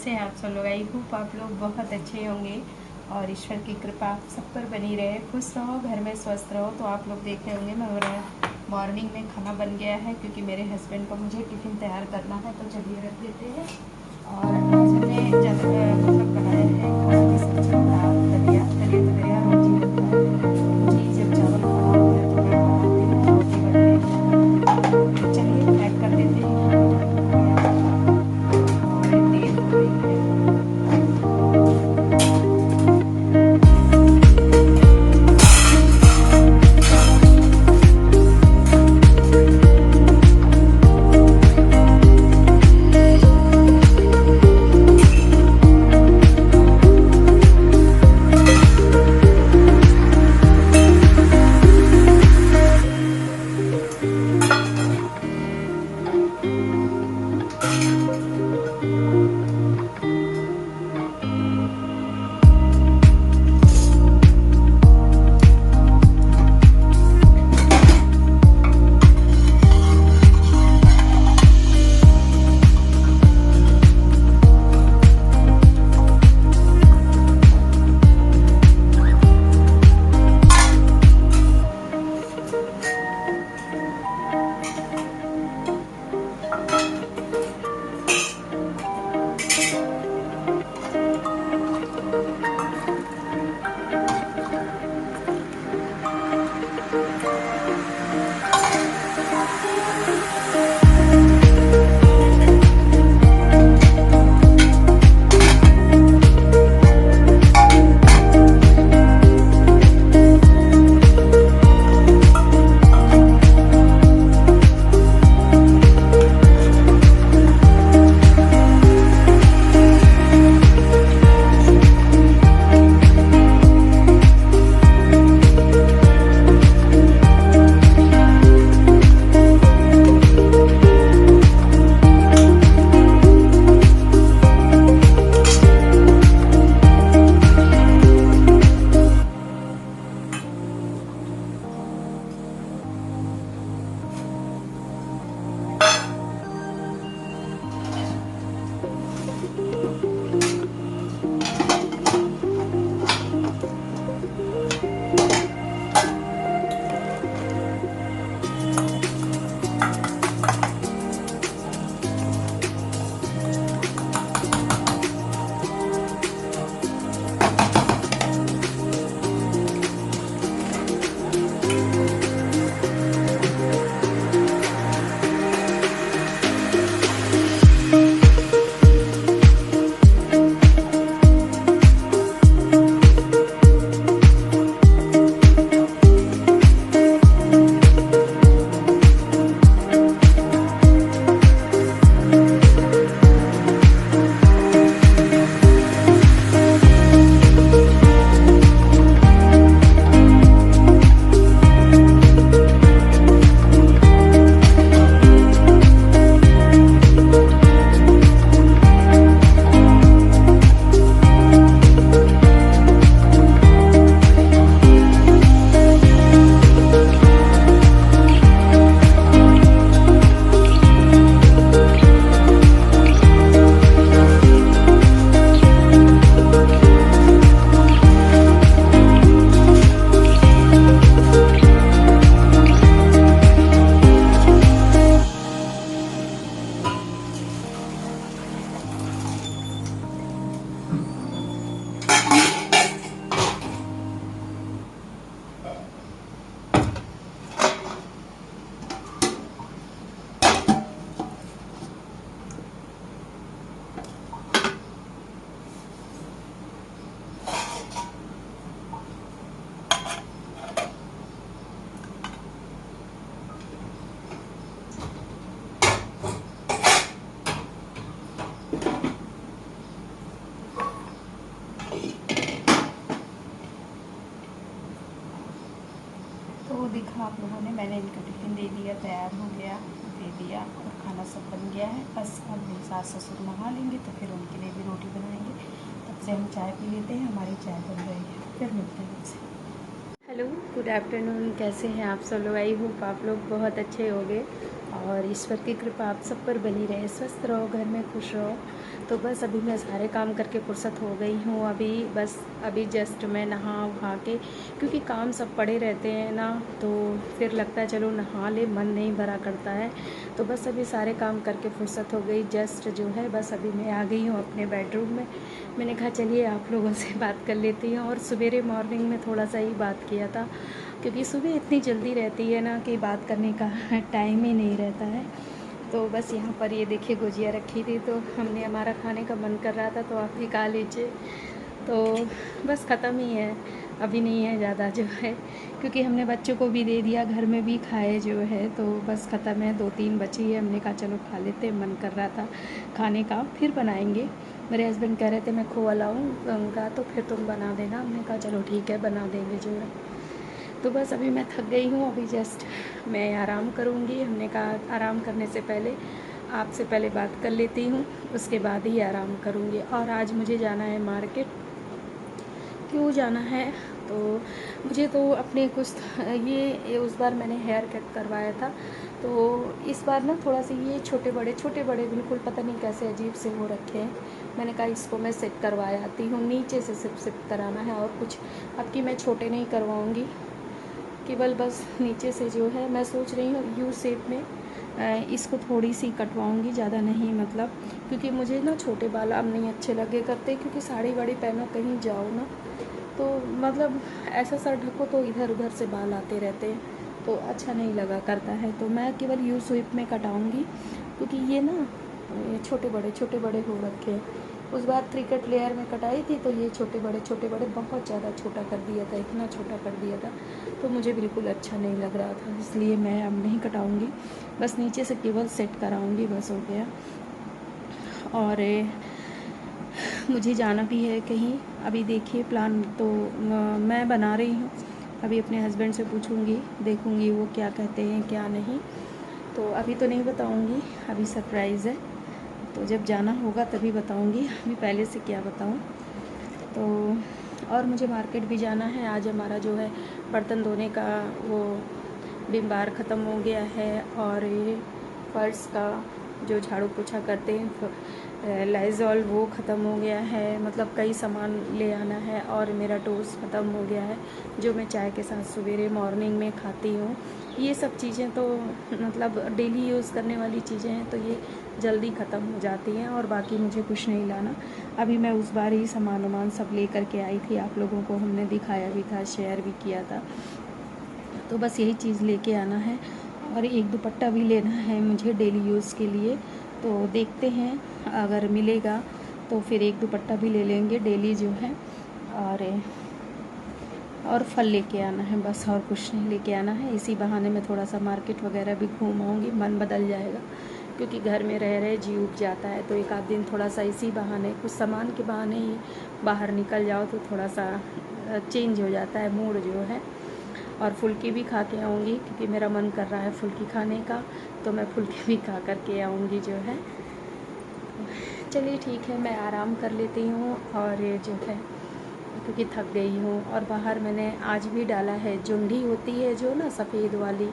कैसे हैं आप सब लोग। आई होप आप लोग बहुत अच्छे होंगे और ईश्वर की कृपा आप सब पर बनी रहे। खुश रहो, घर में स्वस्थ रहो। तो आप लोग देख रहे होंगे मेरा मॉर्निंग में खाना बन गया है क्योंकि मेरे हस्बैंड को मुझे टिफ़िन तैयार करना है। तो चलिए रख देते हैं। और आज हमने मतलब बनाया है कढ़ी की सब्जी, दाल, दलिया। दलिया तो मेरे यहाँ रोज ही बनता है। मुझे जब चावल खाना होता है तो मैं बनाती हूँ, रोटी बनती है। चलिए पैक कर देते हैं और देर हो रही है। तो देखा आप लोगों ने, मैंने इनका टिफ़िन दे दिया, तैयार हो गया, दे दिया और खाना सब बन गया है। बस अब मेरे सास ससुर नहा लेंगे तो फिर उनके लिए भी रोटी बनाएंगे। तब से हम चाय पी लेते हैं, हमारी चाय बन रही है, फिर मिलते हैं आपसे। Hello, good afternoon. कैसे हैं आप सब लोग। आई होप आप लोग बहुत अच्छे होंगे और ईश्वर की कृपा आप सब पर बनी रहे, स्वस्थ रहो, घर में खुश रहो। तो बस अभी मैं सारे काम करके फुर्सत हो गई हूँ। अभी जस्ट मैं नहा वहा के, क्योंकि काम सब पड़े रहते हैं ना, तो फिर लगता है चलो नहा ले, मन नहीं भरा करता है। तो बस अभी सारे काम करके फुर्सत हो गई। जस्ट जो है बस अभी मैं आ गई हूँ अपने बेडरूम में। मैंने कहा चलिए आप लोगों से बात कर लेती हूँ। और सवेरे मॉर्निंग में थोड़ा सा ही बात किया था, क्योंकि सुबह इतनी जल्दी रहती है ना कि बात करने का टाइम ही नहीं रहता है। तो बस यहाँ पर ये देखिए गुजिया रखी थी, तो हमारा खाने का मन कर रहा था, तो आप भी खा लीजिए। तो बस ख़त्म ही है, अभी नहीं है ज़्यादा जो है, क्योंकि हमने बच्चों को भी दे दिया, घर में भी खाए जो है, तो बस ख़त्म है। 2-3 बची है, हमने कहा चलो खा लेते, मन कर रहा था खाने का, फिर बनाएंगे। मेरे हस्बैंड कह रहे थे मैं खोआ लाऊंगा तो फिर तुम बना देना। हमने कहा चलो ठीक है, बना देंगे जो है। तो बस अभी मैं थक गई हूँ, अभी जस्ट मैं आराम करूँगी। हमने कहा आराम करने से पहले आपसे पहले बात कर लेती हूँ, उसके बाद ही आराम करूँगी। और आज मुझे जाना है मार्केट। क्यों जाना है, तो मुझे तो अपने कुछ ये उस बार मैंने हेयर कट करवाया था, तो इस बार ना थोड़ा सा ये छोटे बड़े बिल्कुल पता नहीं कैसे अजीब से हो रखे हैं। मैंने कहा इसको मैं सेट करवा आती हूँ, नीचे से सिर्फ सेट कराना है, और कुछ अब की मैं छोटे नहीं करवाऊँगी, केवल बस नीचे से जो है मैं सोच रही हूँ यू शेप में इसको थोड़ी सी कटवाऊँगी, ज़्यादा नहीं मतलब, क्योंकि मुझे ना छोटे बाल अब नहीं अच्छे लगे करते, क्योंकि साड़ी वाड़ी पहनो कहीं जाओ ना, तो मतलब ऐसा सर ढको तो इधर उधर से बाल आते रहते हैं, तो अच्छा नहीं लगा करता है। तो मैं केवल यू शेप में कटाऊँगी, क्योंकि ये ना छोटे बड़े हो रखे हैं। उस बार 3 कट लेयर में कटाई थी, तो ये छोटे बड़े बहुत ज़्यादा छोटा कर दिया था, इतना छोटा कर दिया था, तो मुझे बिल्कुल अच्छा नहीं लग रहा था, इसलिए मैं अब नहीं कटाऊँगी, बस नीचे से केवल सेट कराऊँगी, बस हो गया। और मुझे जाना भी है कहीं, अभी देखिए प्लान तो मैं बना रही हूँ, अभी अपने हस्बैंड से पूछूँगी, देखूँगी वो क्या कहते हैं क्या नहीं, तो अभी तो नहीं बताऊँगी, अभी सरप्राइज़ है, तो जब जाना होगा तभी बताऊँगी, अभी पहले से क्या बताऊँ। तो और मुझे मार्केट भी जाना है, आज हमारा जो है बर्तन धोने का वो विम बार ख़त्म हो गया है, और ये फर्श का जो झाड़ू पोछा करते हैं लाइजॉल वो ख़त्म हो गया है, मतलब कई सामान ले आना है, और मेरा टोस्ट ख़त्म हो गया है जो मैं चाय के साथ सवेरे मॉर्निंग में खाती हूँ। ये सब चीज़ें तो मतलब डेली यूज़ करने वाली चीज़ें हैं, तो ये जल्दी ख़त्म हो जाती हैं, और बाकी मुझे कुछ नहीं लाना। अभी मैं उस बार ही सामान सब ले कर के आई थी, आप लोगों को हमने दिखाया भी था, शेयर भी किया था, तो बस यही चीज़ लेके आना है। और एक दुपट्टा भी लेना है मुझे डेली यूज़ के लिए, तो देखते हैं अगर मिलेगा तो फिर एक दुपट्टा भी ले लेंगे डेली जो है। और फल लेके आना है, बस और कुछ नहीं लेके आना है। इसी बहाने में थोड़ा सा मार्केट वगैरह भी घूम आऊँगी, मन बदल जाएगा, क्योंकि घर में रह रहे जी उब जाता है, तो एक आध दिन थोड़ा सा इसी बहाने कुछ सामान के बहाने ही बाहर निकल जाओ, तो थोड़ा सा चेंज हो जाता है मूड जो है। और फुल्की भी खा के आऊँगी, क्योंकि मेरा मन कर रहा है फुल्की खाने का, तो मैं फुल्की भी खा कर के आऊँगी जो है। चलिए ठीक है, मैं आराम कर लेती हूँ, और ये जो है क्योंकि थक गई हूँ। और बाहर मैंने आज भी डाला है, जुंडी होती है जो ना सफ़ेद वाली,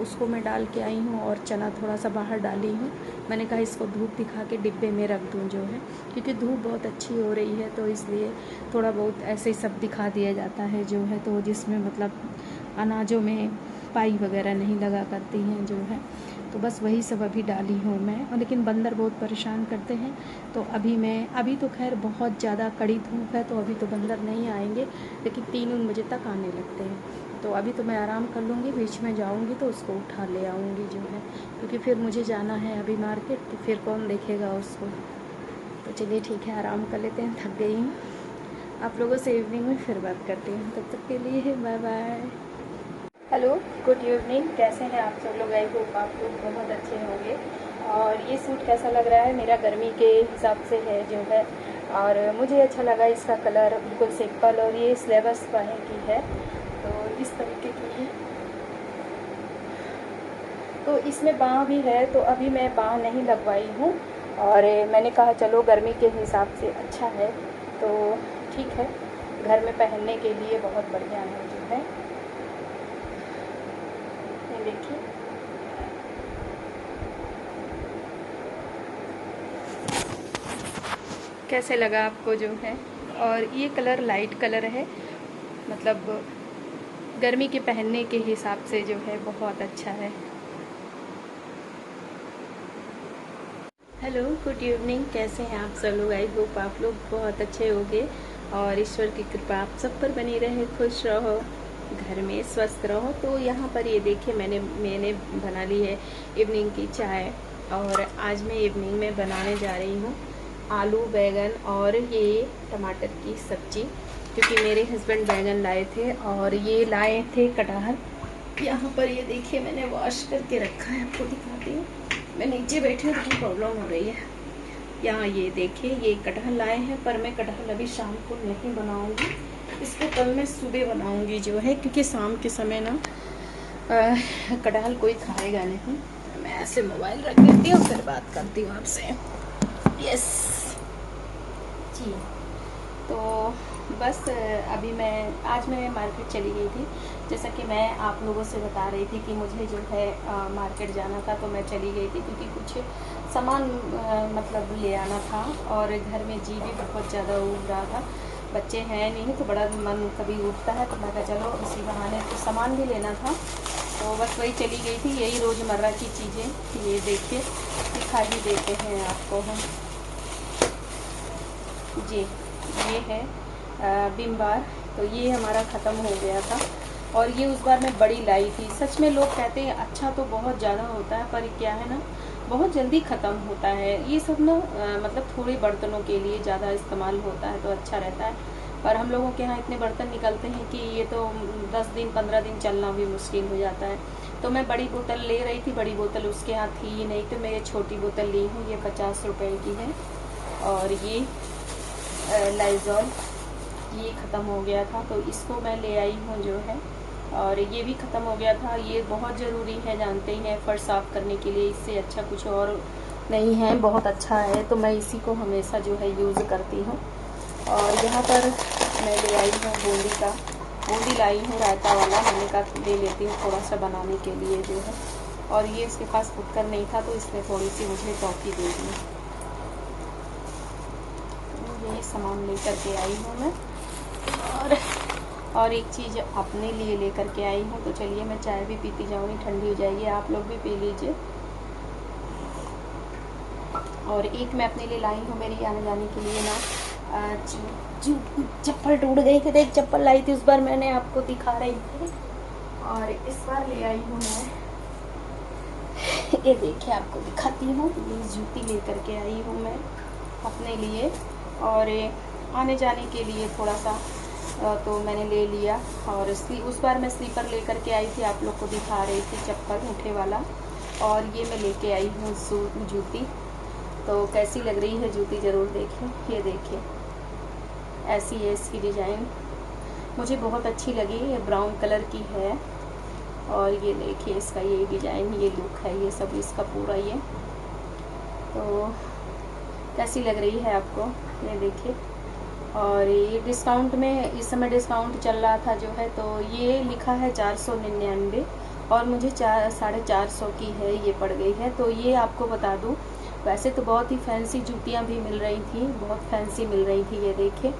उसको मैं डाल के आई हूँ, और चना थोड़ा सा बाहर डाली हूँ। मैंने कहा इसको धूप दिखा के डिब्बे में रख दूँ जो है, क्योंकि धूप बहुत अच्छी हो रही है, तो इसलिए थोड़ा बहुत ऐसे ही सब दिखा दिया जाता है जो है, तो जिसमें मतलब अनाजों में पाई वगैरह नहीं लगा करती हैं जो है, तो बस वही सब अभी डाली हूँ मैं। और लेकिन बंदर बहुत परेशान करते हैं, तो अभी तो खैर बहुत ज़्यादा कड़ी धूप है, तो अभी तो बंदर नहीं आएंगे, लेकिन 3-3 बजे तक आने लगते हैं। तो अभी तो मैं आराम कर लूँगी, बीच में जाऊँगी तो उसको उठा ले आऊँगी जो है, क्योंकि फिर मुझे जाना है अभी मार्केट, तो फिर कौन देखेगा उसको। तो चलिए ठीक है, आराम कर लेते हैं, थक गई हूँ। आप लोगों से इवनिंग में फिर बात करती हूँ, तब तक के लिए bye bye. Hello, good evening, कैसे हैं आप सब लोग? आई होप आप लोग बहुत अच्छे होंगे। और ये सूट कैसा लग रहा है? मेरा गर्मी के हिसाब से है जो है, और मुझे अच्छा लगा इसका कलर, बिल्कुल सिंपल, और ये स्लीवलेस बाहें की है, तो इस तरीके की है। तो इसमें बाँह भी है, तो अभी मैं बाँह नहीं लगवाई हूँ, और मैंने कहा चलो गर्मी के हिसाब से अच्छा है, तो ठीक है, घर में पहनने के लिए बहुत बढ़िया है जो है। ये देखिए, कैसे लगा आपको जो है। और ये कलर लाइट कलर है, मतलब गर्मी के पहनने के हिसाब से जो है बहुत अच्छा है। हेलो, गुड इवनिंग, कैसे हैं आप सब लोग। आई होप आप लोग बहुत अच्छे होंगे और ईश्वर की कृपा आप सब पर बनी रहे, खुश रहो, घर में स्वस्थ रहो। तो यहाँ पर ये देखिए मैंने बना ली है इवनिंग की चाय। और आज मैं इवनिंग में बनाने जा रही हूँ आलू बैगन और ये टमाटर की सब्जी, क्योंकि मेरे हस्बैंड बैगन लाए थे और ये लाए थे कटहल। यहाँ पर ये देखिए मैंने वॉश करके रखा है, आपको दिखाती हूँ। मैं नीचे बैठी हूँ तो प्रॉब्लम हो रही है। यहाँ ये देखिए ये कटहल लाए हैं, पर मैं कटहल अभी शाम को नहीं बनाऊँगी, इसको कल मैं सुबह बनाऊँगी जो है, क्योंकि शाम के समय ना कटहल कोई खाएगा नहीं। मैं ऐसे मोबाइल रख देती हूँ, फिर बात करती हूँ आपसे। यस जी, तो बस अभी आज मैं मार्केट चली गई थी। जैसा कि मैं आप लोगों से बता रही थी कि मुझे जो है मार्केट जाना था, तो मैं चली गई थी क्योंकि कुछ सामान मतलब ले आना था। और घर में जी भी बहुत ज़्यादा उग रहा था, बच्चे हैं नहीं तो बड़ा मन कभी उठता है, तो मैं कहा चलो इसी बहाने तो सामान भी लेना था, तो बस वही चली गई थी। यही रोज़मर्रा की चीज़ें, ये देखिए दिखा ही देते हैं आपको हम जी। ये है विम बार, तो ये हमारा ख़त्म हो गया था। और ये उस बार मैं बड़ी लाई थी। सच में लोग कहते हैं अच्छा तो बहुत ज़्यादा होता है, पर क्या है ना बहुत जल्दी ख़त्म होता है। ये सब ना मतलब थोड़े बर्तनों के लिए ज़्यादा इस्तेमाल होता है तो अच्छा रहता है, पर हम लोगों के यहाँ इतने बर्तन निकलते हैं कि ये तो 10 दिन 15 दिन चलना भी मुश्किल हो जाता है। तो मैं बड़ी बोतल ले रही थी, बड़ी बोतल उसके यहाँ थी ही नहीं, तो मैं ये छोटी बोतल ली हूँ, ये 50 रुपए की है। और ये लाइज़ॉल ये ख़त्म हो गया था, तो इसको मैं ले आई हूँ जो है। और ये भी ख़त्म हो गया था, ये बहुत ज़रूरी है, जानते ही हैं, फर्श साफ़ करने के लिए इससे अच्छा कुछ और नहीं है, बहुत अच्छा है, तो मैं इसी को हमेशा जो है यूज़ करती हूँ। और यहाँ पर मैं ले आई हूँ बूंदी लाई हूँ रायता वाला, मैंने कहा ले लेती हूँ थोड़ा सा बनाने के लिए जो है। और ये इसके पास कुकर नहीं था, तो इसने थोड़ी सी मुझे टॉफ़ी दे दी। यही सामान लेकर के आई हूँ मैं। और एक चीज़ अपने लिए लेकर के आई हूँ, तो चलिए मैं चाय भी पीती जाऊँगी, ठंडी हो जाएगी, आप लोग भी पी लीजिए। और एक मैं अपने लिए लाई हूँ मेरी आने जाने के लिए ना, चप्पल टूट गई थी, तो एक चप्पल लाई थी, उस बार मैंने आपको दिखा रही थी, और इस बार ले आई हूँ मैं ये देखिए आपको दिखाती हूँ, ये जूती लेकर के आई हूँ मैं अपने लिए। और आने जाने के लिए थोड़ा सा तो मैंने ले लिया। और उस बार मैं स्लीपर लेकर के आई थी, आप लोग को दिखा रही थी, चप्पल ऊँटे वाला। और ये मैं लेके आई हूँ जूती, तो कैसी लग रही है जूती ज़रूर देखें। ये देखिए ऐसी है इसकी डिज़ाइन, मुझे बहुत अच्छी लगी, ये ब्राउन कलर की है। और ये देखिए इसका ये डिज़ाइन, ये लुक है, ये सब इसका पूरा ये, तो कैसी लग रही है आपको, ये देखिए। और ये डिस्काउंट में, इस समय डिस्काउंट चल रहा था जो है, तो ये लिखा है 499 और मुझे 450 की है ये पड़ गई है। तो ये आपको बता दूँ, वैसे तो बहुत ही फैंसी जूतियाँ भी मिल रही थी, बहुत फैंसी मिल रही थी, ये देखिए।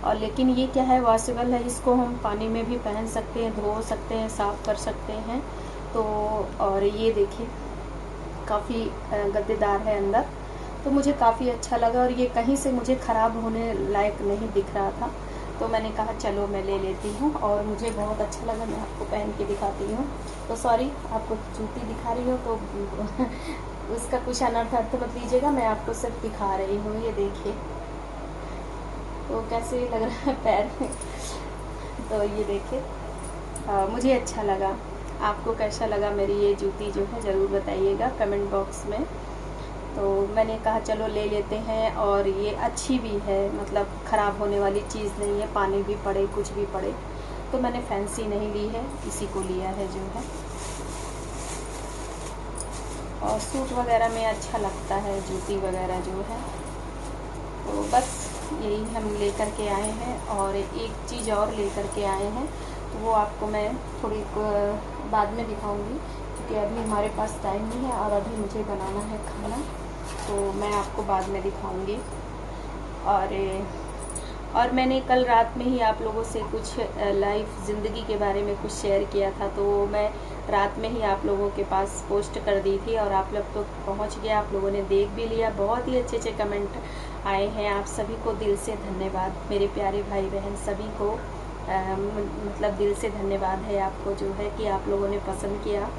और लेकिन ये क्या है, वॉशेबल है, इसको हम पानी में भी पहन सकते हैं, धो सकते हैं, साफ़ कर सकते हैं। तो और ये देखिए काफ़ी गद्देदार है अंदर, तो मुझे काफ़ी अच्छा लगा। और ये कहीं से मुझे ख़राब होने लायक नहीं दिख रहा था, तो मैंने कहा चलो मैं ले लेती हूँ, और मुझे बहुत अच्छा लगा, मैं आपको पहन के दिखाती हूँ। तो सॉरी आपको जूती दिखा रही हूँ तो उसका कुछ अनर्थ मत लीजिएगा, मैं आपको सिर्फ दिखा रही हूँ। ये देखिए तो कैसे लग रहा है पैर तो ये देखिए मुझे अच्छा लगा। आपको कैसा लगा मेरी ये जूती जो है, ज़रूर बताइएगा कमेंट बॉक्स में। तो मैंने कहा चलो ले लेते हैं, और ये अच्छी भी है, मतलब ख़राब होने वाली चीज़ नहीं है, पानी भी पड़े कुछ भी पड़े, तो मैंने फैंसी नहीं ली है, इसी को लिया है जो है। और सूट वगैरह में अच्छा लगता है जूती वगैरह जो है। तो बस यही हम लेकर के आए हैं। और एक चीज़ और लेकर के आए हैं, तो वो आपको मैं थोड़ी बाद में दिखाऊंगी, क्योंकि अभी हमारे पास टाइम नहीं है और अभी मुझे बनाना है खाना, तो मैं आपको बाद में दिखाऊंगी। और मैंने कल रात में ही आप लोगों से कुछ लाइफ ज़िंदगी के बारे में कुछ शेयर किया था, तो मैं रात में ही आप लोगों के पास पोस्ट कर दी थी और आप लोग तो पहुंच गया, आप लोगों ने देख भी लिया। बहुत ही अच्छे अच्छे कमेंट आए हैं, आप सभी को दिल से धन्यवाद। मेरे प्यारे भाई बहन सभी को मतलब दिल से धन्यवाद है आपको, जो है कि आप लोगों ने पसंद किया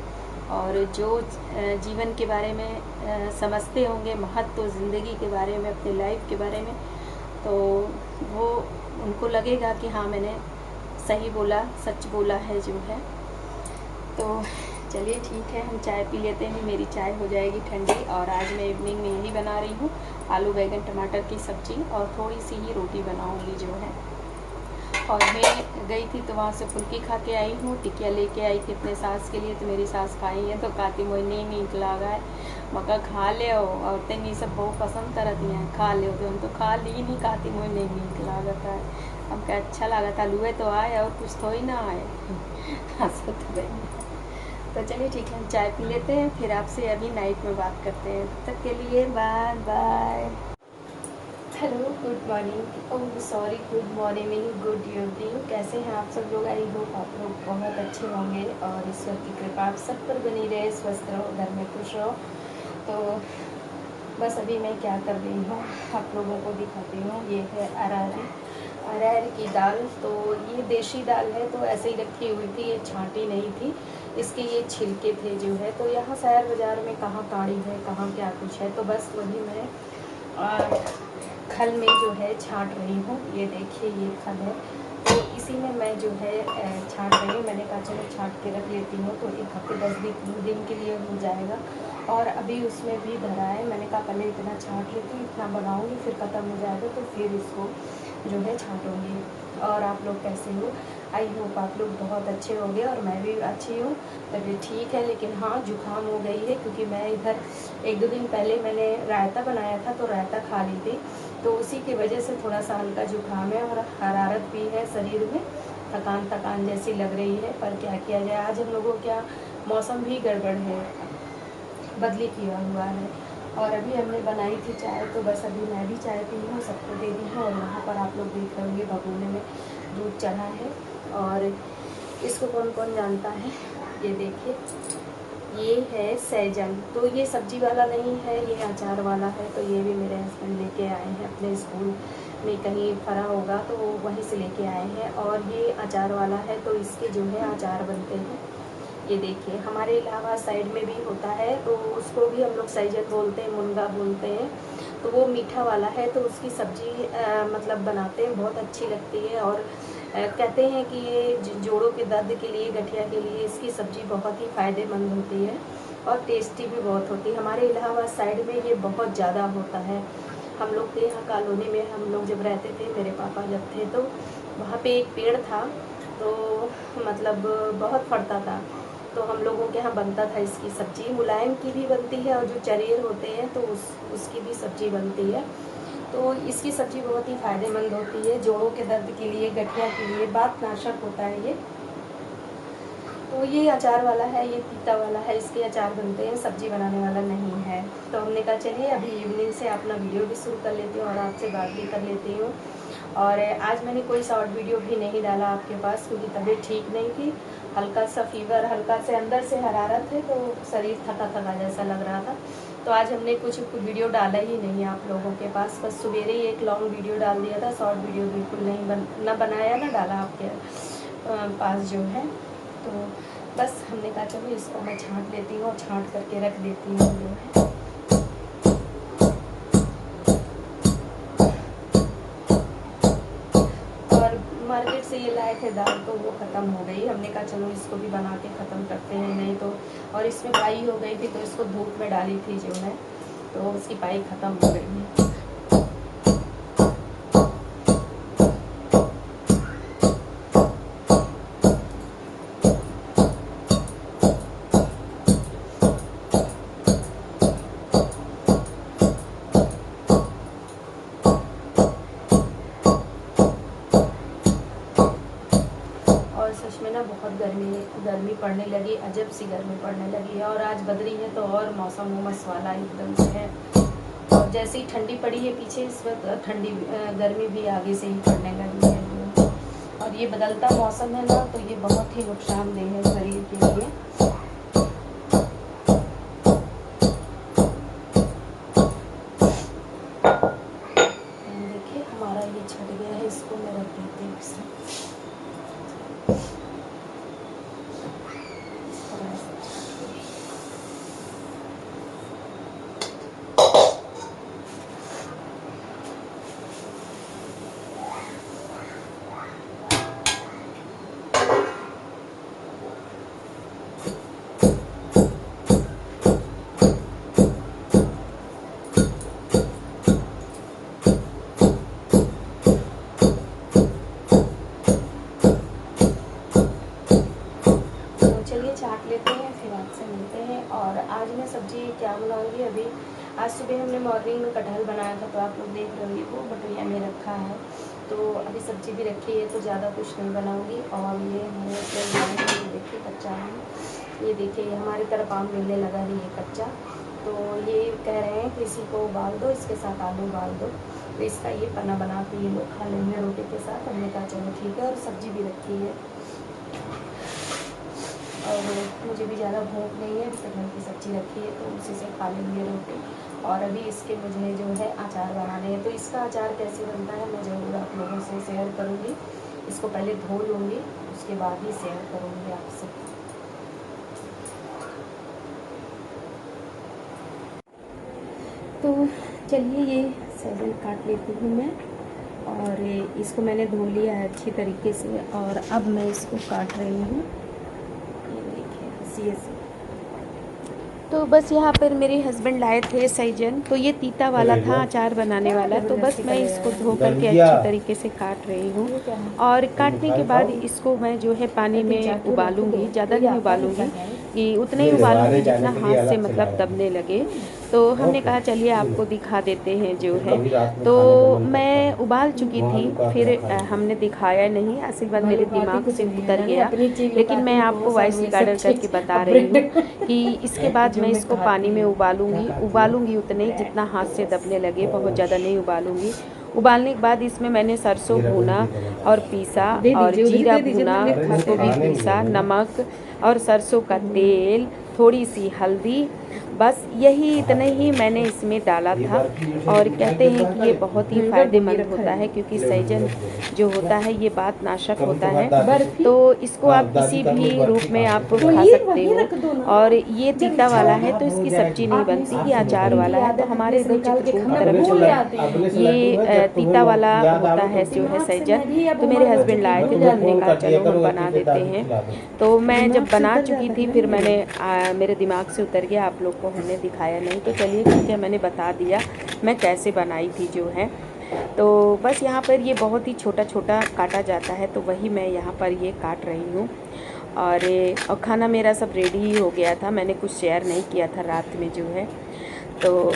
और जो जीवन के बारे में समझते होंगे महत्व, ज़िंदगी के बारे में, अपनी लाइफ के बारे में, तो वो उनको लगेगा कि हाँ मैंने सही बोला, सच बोला है जो है। तो चलिए ठीक है, हम चाय पी लेते हैं, मेरी चाय हो जाएगी ठंडी। और आज मैं इवनिंग में यही बना रही हूँ, आलू बैंगन टमाटर की सब्ज़ी और थोड़ी सी ही रोटी बनाऊँगी जो है। और मैं गई थी तो वहाँ से फुल्की खा के आई हूँ, टिकिया लेके आई थी अपने सास के लिए, तो मेरी सास खाई है तो कहती मुझे नहीं नीक लगा है, मका खा ले औरतें नहीं सब बहुत पसंद करती हैं, खा ले तो हम तो खा ली नहीं, कहती मुझे नहीं नीक लागत है। हम क्या अच्छा लगा था, लुए तो आए और कुछ तो ही ना आए। हंसत गई। तो चलिए ठीक है, हम चाय पी लेते हैं, फिर आपसे अभी नाइट में बात करते हैं। तब तक के लिए bye bye. Hello, good morning, oh sorry, good morning नहीं, गुड इवनिंग। कैसे हैं आप सब लोग? आई होप आप लोग बहुत अच्छे होंगे और ईश्वर की कृपा आप सब पर बनी रहे, स्वस्थ रहो, घर में खुश रहो। तो बस अभी मैं क्या कर रही हूँ आप लोगों को दिखाती हूँ। ये है अरहर की दाल। तो ये देसी दाल है, तो ऐसे ही रखी हुई थी, ये छाँटी नहीं थी, इसके ये छिलके थे जो है। तो यहाँ शहर बाज़ार में कहाँ काड़ी है, कहाँ क्या कुछ है, तो बस वही मैं खल में जो है छाँट रही हूँ। ये देखिए ये खल है, तो इसी में मैं जो है छाँट रही हूँ। मैंने कहा चलो छाँट के रख लेती हूँ, तो 1 हफ्ते 10 दिन के लिए हो जाएगा। और अभी उसमें भी धरा है, मैंने कहा पहले इतना छाँट लेती हूँ, इतना बनाऊँगी, फिर ख़त्म हो जाएगा तो फिर इसको जो है छाँटूँगी। और आप लोग कैसे हो? आई होप आप लोग बहुत अच्छे होंगे और मैं भी अच्छी हूँ। तबीयत ठीक है, लेकिन हाँ जुकाम हो गई है, क्योंकि मैं इधर 1-2 दिन पहले मैंने रायता बनाया था, तो रायता खा ली थी, तो उसी की वजह से थोड़ा सा हल्का जुकाम है और हरारत भी है शरीर में, थकान जैसी लग रही है। पर क्या किया जाए, आज हम लोगों क्या मौसम भी गड़बड़ है, बदली किया हुआ है। और अभी हमने बनाई थी चाय, तो बस अभी मैं भी चाय पी हूँ, सबको दे दी हूँ। और यहाँ पर आप लोग देख रहे होंगे भगोने में दूध चढ़ा है, और इसको कौन कौन जानता है, ये देखिए ये है सैजन। तो ये सब्जी वाला नहीं है, ये अचार वाला है। तो ये भी मेरे हस्बैंड लेके आए हैं, अपने स्कूल में कहीं फरा होगा तो वहीं से लेके आए हैं। और ये अचार वाला है, तो इसके जो है अचार बनते हैं। ये देखिए हमारे इलाहाबाद साइड में भी होता है, तो उसको भी हम लोग सैजन बोलते हैं, मुनगा बोलते हैं। तो वो मीठा वाला है, तो उसकी सब्जी मतलब बनाते हैं, बहुत अच्छी लगती है। और कहते हैं कि ये जोड़ों के दर्द के लिए, गठिया के लिए इसकी सब्ज़ी बहुत ही फ़ायदेमंद होती है और टेस्टी भी बहुत होती है। हमारे इलाहाबाद साइड में ये बहुत ज़्यादा होता है। हम लोग के यहाँ कॉलोनी में हम लोग जब रहते थे, मेरे पापा जब थे, तो वहाँ पे एक पेड़ था, तो मतलब बहुत फलता था, तो हम लोगों के यहाँ बनता था इसकी सब्ज़ी। मुलायम की भी बनती है और जो चरेर होते हैं तो उसकी भी सब्ज़ी बनती है। तो इसकी सब्ज़ी बहुत ही फ़ायदेमंद होती है, जोड़ों के दर्द के लिए, गठिया के लिए, वातनाशक होता है ये। तो ये अचार वाला है, ये तीता वाला है, इसके अचार बनते हैं, सब्ज़ी बनाने वाला नहीं है। तो हमने कहा चलिए अभी इवनिंग से अपना वीडियो भी शूट कर लेती हूँ और आपसे बात भी कर लेती हूँ। और आज मैंने कोई शॉर्ट वीडियो भी नहीं डाला आपके पास, क्योंकि तबीयत ठीक नहीं थी, हल्का सा फीवर, हल्का से अंदर से हरारत है, तो शरीर थका थका जैसा लग रहा था। तो आज हमने कुछ वीडियो डाला ही नहीं आप लोगों के पास, बस सवेरे ही एक लॉन्ग वीडियो डाल दिया था, शॉर्ट वीडियो बिल्कुल नहीं ना बनाया ना डाला आपके पास जो है। तो बस हमने कहा चलो इसको मैं छाँट लेती हूँ और छाँट करके रख देती हूँ जो है। और मार्केट से ये लाए थे दाल, तो वो ख़त्म हो गई। हमने कहा चलो इसको भी बना के ख़त्म करते हैं, नहीं तो। और इसमें पाई हो गई थी, तो इसको धूप में डाली थी जो है, तो उसकी पाई ख़त्म हो गई है। और सच में ना बहुत गर्मी पड़ने लगी, अजब सी गर्मी पड़ने लगी है। और आज बदरी है, तो और मौसम उमस वाला एकदम से है, और जैसे ही ठंडी पड़ी है पीछे, इस वक्त ठंडी गर्मी भी आगे से ही पड़ने लगी है। और ये बदलता मौसम है ना, तो ये बहुत ही नुकसानदेह है शरीर के लिए। देखिए हमारा ये छट गया है, इसको मैं रख देती हूँ इससे। चाट लेते हैं, फिर आपसे मिलते हैं। और आज मैं सब्जी क्या बनाऊंगी, अभी आज सुबह हमने मॉर्निंग में कटहल बनाया था, तो आप लोग देख रहे होंगे वो बटुया में रखा है। तो अभी सब्जी भी रखी है, तो ज़्यादा कुछ नहीं बनाऊंगी। और ये हमें देखिए कच्चा आम, ये देखिए हमारी तरफ आम मिलने लगा है ये कच्चा। तो ये कह रहे हैं कि इसी को उबाल दो, इसके साथ आलू उबाल दो, तो इसका ये पन्ना बना के ये लोग खा लेंगे रोटी के साथ। हमने कहा चलो ठीक है। और सब्जी भी रखी है, और मुझे भी ज़्यादा भूख नहीं है, कटहल की सब्ज़ी रखी है तो उसी से खा लेंगे रोटी। और अभी इसके मुझे जो है अचार बनाने हैं, तो इसका अचार कैसे बनता है मैं ज़रूर आप लोगों से शेयर करूँगी। इसको पहले धो लूँगी, उसके बाद ही शेयर करूँगी आपसे। तो चलिए ये सैलड काट लेती हूँ मैं, और इसको मैंने धो लिया है अच्छी तरीके से, और अब मैं इसको काट रही हूँ। तो बस यहाँ पर मेरे हस्बैंड लाए थे सैजन, तो ये तीता वाला था अचार बनाने वाला, तो बस मैं इसको धो करके अच्छी तरीके से काट रही हूँ। और काटने के बाद इसको मैं जो है पानी में उबालूंगी, ज़्यादा नहीं उबालूंगी, कि उतने ही उबालूंगी जितना हाथ से मतलब दबने लगे। तो हमने कहा चलिए आपको दिखा देते हैं जो है। तो मैं उबाल चुकी थी, फिर हमने दिखाया नहीं, असल बात मेरे दिमाग से उतर गया, लेकिन मैं आपको वॉइस रिकॉर्डर करके बता रही हूँ कि इसके बाद मैं इसको पानी में उबालूंगी उतने जितना हाथ से दबने लगे, बहुत ज़्यादा नहीं उबालूंगी। उबालने के बाद इसमें मैंने सरसों भूना और पीसा, और जीरा भूना उसको भी पीसा, नमक और सरसों का तेल, थोड़ी सी हल्दी, बस यही इतने ही मैंने इसमें डाला था। और कहते हैं कि ये बहुत ही फ़ायदेमंद होता है, क्योंकि सैजन जो होता है ये बात नाशक होता है, तो इसको आप किसी भी रूप में आप खा सकते हो। और ये तीता वाला है तो इसकी सब्जी नहीं बनती, ये अचार वाला है। तो हमारे इधर चित्रकूट की तरफ जो है ये तीता वाला होता है जो है सैजन, तो मेरे हस्बैंड लाए थे, तो हमने कहा चलो हम बना देते हैं। तो मैं जब बना चुकी थी फिर मैंने मेरे दिमाग से उतर गया, आप लोग को हमने दिखाया नहीं, तो चलिए ठीक है मैंने बता दिया मैं कैसे बनाई थी जो है। तो बस यहाँ पर ये बहुत ही छोटा छोटा काटा जाता है, तो वही मैं यहाँ पर ये काट रही हूँ। और खाना मेरा सब रेडी ही हो गया था, मैंने कुछ शेयर नहीं किया था रात में जो है। तो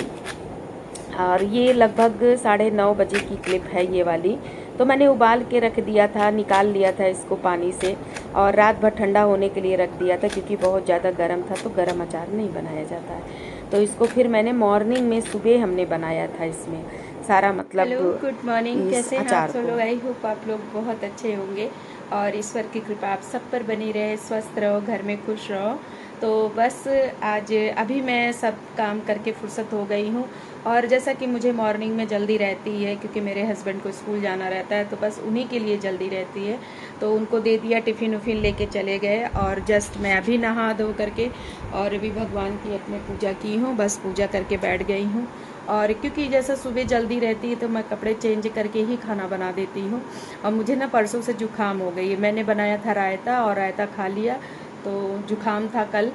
और ये लगभग 9:30 बजे की क्लिप है ये वाली। तो मैंने उबाल के रख दिया था, निकाल लिया था इसको पानी से, और रात भर ठंडा होने के लिए रख दिया था, क्योंकि बहुत ज़्यादा गर्म था तो गर्म अचार नहीं बनाया जाता है। तो इसको फिर मैंने मॉर्निंग में सुबह हमने बनाया था इसमें सारा मतलब। हेलो गुड मॉर्निंग, कैसे हैं आप सब लोग? आई होप आप लोग बहुत अच्छे होंगे, और ईश्वर की कृपा आप सब पर बनी रहे, स्वस्थ रहो, घर में खुश रहो। तो बस आज अभी मैं सब काम करके फुर्सत हो गई हूँ, और जैसा कि मुझे मॉर्निंग में जल्दी रहती है, क्योंकि मेरे हस्बैंड को स्कूल जाना रहता है, तो बस उन्हीं के लिए जल्दी रहती है। तो उनको दे दिया, टिफ़िन उफ़िन लेके चले गए, और जस्ट मैं अभी नहा धो करके और अभी भगवान की अपने पूजा की हूँ, बस पूजा करके बैठ गई हूँ। और क्योंकि जैसा सुबह जल्दी रहती है तो मैं कपड़े चेंज करके ही खाना बना देती हूँ। और मुझे ना परसों से जुकाम हो गई है, मैंने बनाया था रायता और रायता खा लिया, तो जुकाम था कल,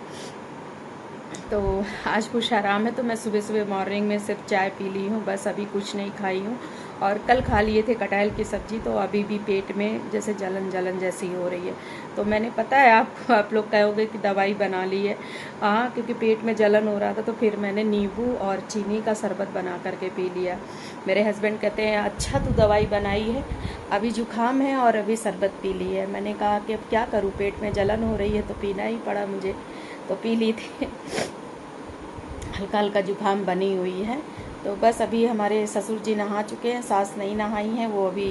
तो आज कुछ आराम है। तो मैं सुबह सुबह मॉर्निंग में सिर्फ चाय पी ली हूँ, बस अभी कुछ नहीं खाई हूँ। और कल खा लिए थे कटहल की सब्ज़ी, तो अभी भी पेट में जैसे जलन जलन जैसी हो रही है। तो मैंने पता है आपको, आप लोग कहोगे कि दवाई बना ली है, हाँ, क्योंकि पेट में जलन हो रहा था तो फिर मैंने नींबू और चीनी का शरबत बना करके पी लिया। मेरे हस्बैंड कहते हैं अच्छा तू दवाई बनाई है, अभी जुकाम है और अभी शरबत पी ली है। मैंने कहा कि अब क्या करूँ, पेट में जलन हो रही है तो पीना ही पड़ा मुझे, तो पी ली थी। हल्का हल्का जुकाम बनी हुई है, तो बस अभी हमारे ससुर जी नहा चुके हैं, सास नहीं नहाई हैं, वो अभी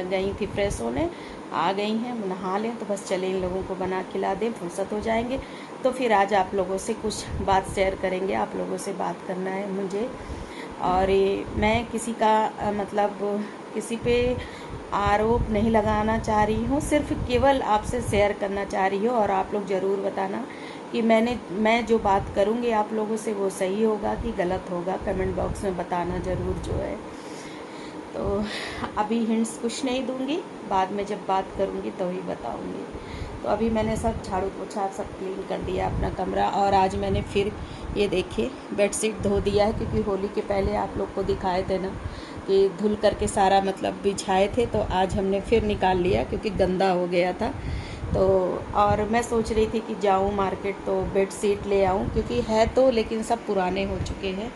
गई थी फ्रेश होने, आ गई हैं, नहा लें तो बस चले इन लोगों को बना खिला दें, फुर्सत हो जाएंगे। तो फिर आज आप लोगों से कुछ बात शेयर करेंगे, आप लोगों से बात करना है मुझे। और मैं किसी का मतलब किसी पे आरोप नहीं लगाना चाह रही हूँ, सिर्फ केवल आपसे शेयर करना चाह रही हूँ। और आप लोग ज़रूर बताना कि मैं जो बात करूँगी आप लोगों से वो सही होगा कि गलत होगा, कमेंट बॉक्स में बताना ज़रूर जो है। तो अभी हिंट्स कुछ नहीं दूंगी, बाद में जब बात करूँगी तो ही बताऊँगी। तो अभी मैंने सब झाड़ू पोछा सब क्लीन कर दिया अपना कमरा। और आज मैंने फिर ये देखिए बेडशीट धो दिया है, क्योंकि होली के पहले आप लोग को दिखाए थे ना कि धुल करके सारा मतलब बिछाए थे, तो आज हमने फिर निकाल लिया क्योंकि गंदा हो गया था। तो और मैं सोच रही थी कि जाऊँ मार्केट तो बेडशीट ले आऊँ, क्योंकि है तो लेकिन सब पुराने हो चुके हैं।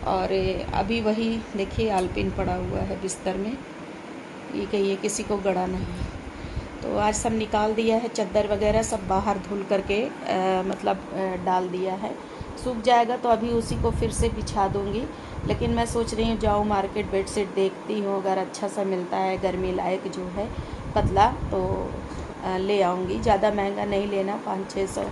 और अभी वही देखिए आलपिन पड़ा हुआ है बिस्तर में, ये कहिए किसी को गड़ा नहीं। तो आज सब निकाल दिया है, चादर वगैरह सब बाहर धुल करके मतलब डाल दिया है, सूख जाएगा तो अभी उसी को फिर से बिछा दूंगी। लेकिन मैं सोच रही हूँ जाऊँ मार्केट बेडशीट देखती हूँ, अगर अच्छा सा मिलता है गर्मी लायक जो है पतला तो ले आऊँगी। ज़्यादा महंगा नहीं लेना, 500-600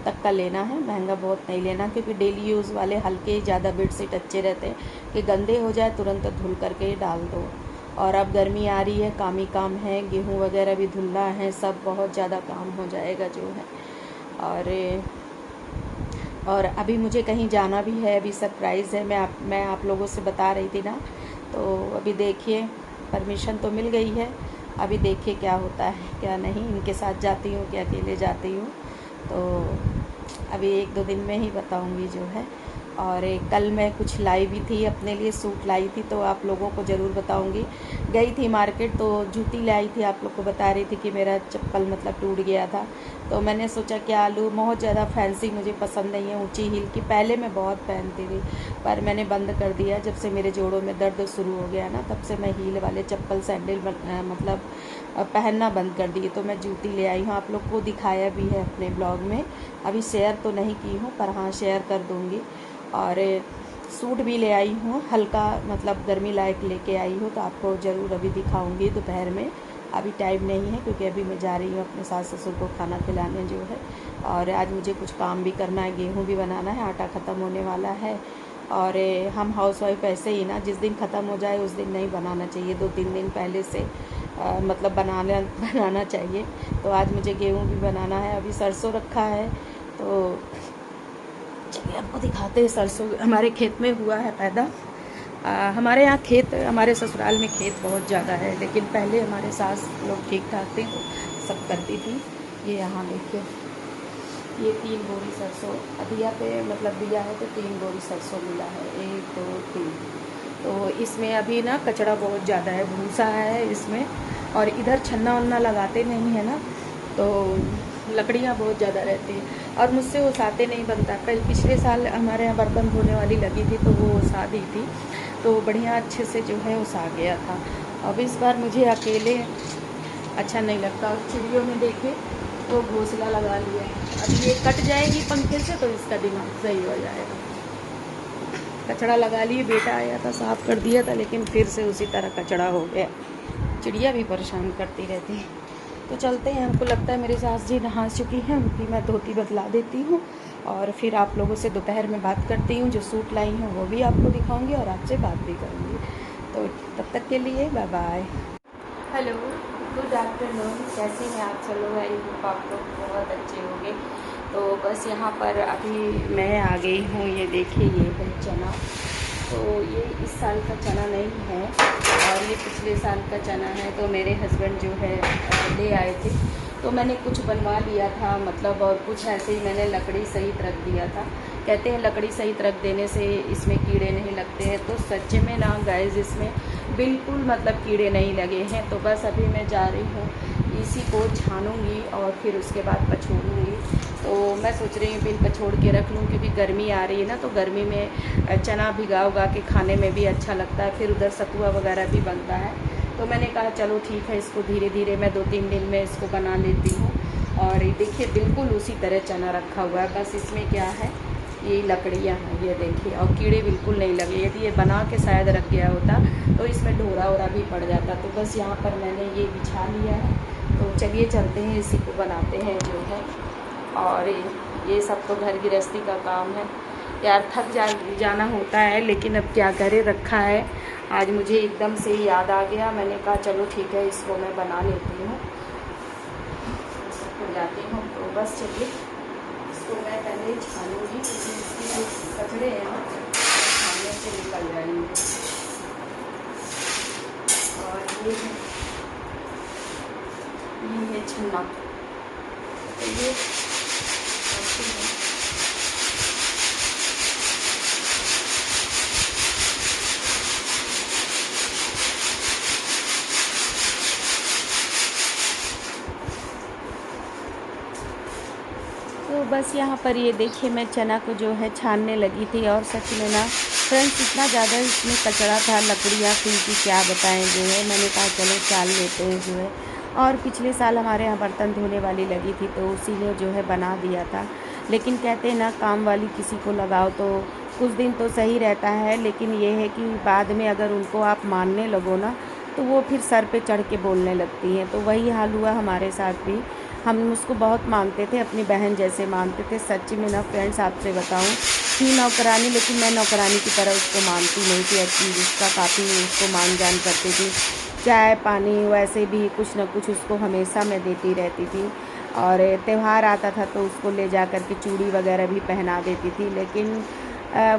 तक का लेना है, महंगा बहुत नहीं लेना, क्योंकि डेली यूज़ वाले हल्के ज़्यादा बेडशीट अच्छे रहते हैं कि गंदे हो जाए तुरंत धुल करके डाल दो। और अब गर्मी आ रही है, काम ही काम है, गेहूँ वगैरह भी धुलना है, सब बहुत ज़्यादा काम हो जाएगा जो है। और अभी मुझे कहीं जाना भी है, अभी सरप्राइज़ है, मैं आप लोगों से बता रही थी ना। तो अभी देखिए परमिशन तो मिल गई है, अभी देखिए क्या होता है क्या नहीं, इनके साथ जाती हूँ कि अकेले जाती हूँ तो अभी 1-2 दिन में ही बताऊँगी जो है। और कल मैं कुछ लाई भी थी अपने लिए, सूट लाई थी तो आप लोगों को ज़रूर बताऊंगी। गई थी मार्केट तो जूती लाई थी, आप लोग को बता रही थी कि मेरा चप्पल मतलब टूट गया था, तो मैंने सोचा क्या लूँ, बहुत ज़्यादा फैंसी मुझे पसंद नहीं है ऊंची हील की, पहले मैं बहुत पहनती थी पर मैंने बंद कर दिया जब से मेरे जोड़ों में दर्द शुरू हो गया ना, तब से मैं हील वाले चप्पल सैंडल मतलब पहनना बंद कर दिए। तो मैं जूती ले आई हूँ, आप लोग को दिखाया भी है अपने ब्लॉग में, अभी शेयर तो नहीं की हूँ पर हाँ शेयर कर दूँगी। और सूट भी ले आई हूँ हल्का, मतलब गर्मी लायक लेके आई हूँ, तो आपको ज़रूर अभी दिखाऊंगी दोपहर में। अभी टाइम नहीं है क्योंकि अभी मैं जा रही हूँ अपने सास ससुर को खाना खिलाने जो है। और आज मुझे कुछ काम भी करना है, गेहूँ भी बनाना है, आटा ख़त्म होने वाला है। और हम हाउसवाइफ ऐसे ही ना, जिस दिन ख़त्म हो जाए उस दिन नहीं बनाना चाहिए, 2-3 दिन पहले से मतलब बनाना चाहिए। तो आज मुझे गेहूँ भी बनाना है, अभी सरसों रखा है तो चलिए आपको दिखाते हैं। सरसों हमारे खेत में हुआ है पैदा। हमारे यहाँ खेत, हमारे ससुराल में खेत बहुत ज़्यादा है, लेकिन पहले हमारे सास लोग ठीक ठाक थे तो सब करती थी। ये यहाँ देखिए, ये 3 बोरी सरसों अधिया पे मतलब दिया है, तो 3 बोरी सरसों मिला है, 1 2 3। तो इसमें अभी ना कचरा बहुत ज़्यादा है, भूसा है इसमें, और इधर छन्ना वन्ना लगाते नहीं है ना, तो लकड़ियाँ बहुत ज़्यादा रहती हैं और मुझसे ओसाते नहीं बनता। पिछले साल हमारे यहाँ बर्तन धोने वाली लगी थी तो वो ओसा दी थी, तो बढ़िया अच्छे से जो है ओसा गया था। अब इस बार मुझे अकेले अच्छा नहीं लगता। और चिड़ियों ने देखे वो घोंसला लगा लिया है, अब ये कट जाएगी पंखे से तो इसका दिमाग सही हो जाएगा। कचरा लगा लिए, बेटा आया था साफ़ कर दिया था, लेकिन फिर से उसी तरह कचरा हो गया। चिड़िया भी परेशान करती रहती है। तो चलते हैं, हमको लगता है मेरी सास जी नहा चुकी हैं, उनकी मैं धोती बदला देती हूँ और फिर आप लोगों से दोपहर में बात करती हूँ। जो सूट लाई हूँ वो भी आपको दिखाऊंगी और आपसे बात भी करूँगी। तो तब तक के लिए bye bye. Hello, good afternoon, कैसे हैं आप सब लोग? आई होप आप लोग बहुत अच्छे होंगे। तो बस यहाँ पर अभी मैं आ गई हूँ, ये देखिए ये है चना। तो ये इस साल का चना नहीं है और ये पिछले साल का चना है, तो मेरे हस्बैंड जो है ले आए थे, तो मैंने कुछ बनवा लिया था मतलब, और कुछ ऐसे ही मैंने लकड़ी सहित रख दिया था। कहते हैं लकड़ी सहित रख देने से इसमें कीड़े नहीं लगते हैं, तो सच में ना गाइस इसमें बिल्कुल मतलब कीड़े नहीं लगे हैं। तो बस अभी मैं जा रही हूँ, इसी को छानूंगी और फिर उसके बाद पछोड़ूंगी। तो मैं सोच रही हूँ बिल पछोड़ के रख लूँ, क्योंकि गर्मी आ रही है ना, तो गर्मी में चना भिगा उगा के खाने में भी अच्छा लगता है, फिर उधर सतुआ वगैरह भी बनता है। तो मैंने कहा चलो ठीक है, इसको धीरे धीरे मैं 2-3 दिन में इसको बना लेती हूँ। और देखिए बिल्कुल उसी तरह चना रखा हुआ है, बस इसमें क्या है ये लकड़ियाँ हैं, ये देखिए, और कीड़े बिल्कुल नहीं लगे। यदि ये बना के शायद रख गया होता तो इसमें ढोरा वोरा भी पड़ जाता। तो बस यहाँ पर मैंने ये बिछा लिया है। तो चलिए चलते हैं, इसी को बनाते हैं जो है। और ये सब तो घर गृहस्थी का काम है यार, थक जाना होता है, लेकिन अब क्या करें, रखा है। आज मुझे एकदम से याद आ गया, मैंने कहा चलो ठीक है, इसको मैं बना लेती हूँ, हो जाती हूँ। तो बस चलिए, इसको मैं पहले छानूँगी क्योंकि इसके जो कचड़े हैं ना छानने से निकल जाएंगे। और ये है छन्ना, तो ये तो बस यहाँ पर ये देखिए, मैं चना को जो है छानने लगी थी, और सच में ना फ्रेंड्स इतना ज़्यादा इसमें कचरा था, लकड़ियाँ थी कि क्या बताएं जो है। मैंने कहा चलो चाल लेते हैं जो है। और पिछले साल हमारे यहाँ बर्तन धोने वाली लगी थी, तो उसी ने जो है बना दिया था। लेकिन कहते हैं ना, काम वाली किसी को लगाओ तो कुछ दिन तो सही रहता है, लेकिन ये है कि बाद में अगर उनको आप मानने लगो ना, तो वो फिर सर पे चढ़ के बोलने लगती हैं। तो वही हाल हुआ हमारे साथ भी। हम उसको बहुत मानते थे, अपनी बहन जैसे मानते थे। सच में ना फ्रेंड्स, आपसे बताऊं, थी नौकरानी, लेकिन मैं नौकरानी की तरह उसको मानती नहीं थी। एक्चुअली उसका काफ़ी उसको मान जान करती थी। चाय पानी वैसे भी कुछ न कुछ उसको हमेशा मैं देती रहती थी। और त्यौहार आता था तो उसको ले जा कर के चूड़ी वगैरह भी पहना देती थी। लेकिन